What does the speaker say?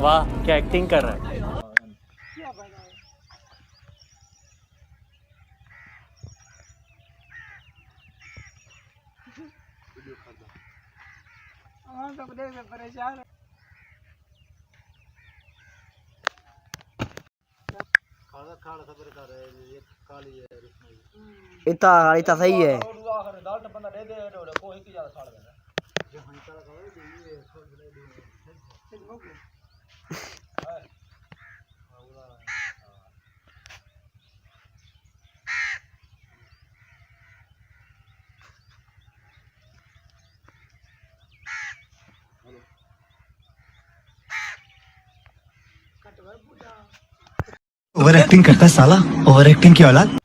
वाह क्या एक्टिंग कर रहा है। इतना सही है। ओवर एक्टिंग करता है साला, ओवर एक्टिंग की औलाद।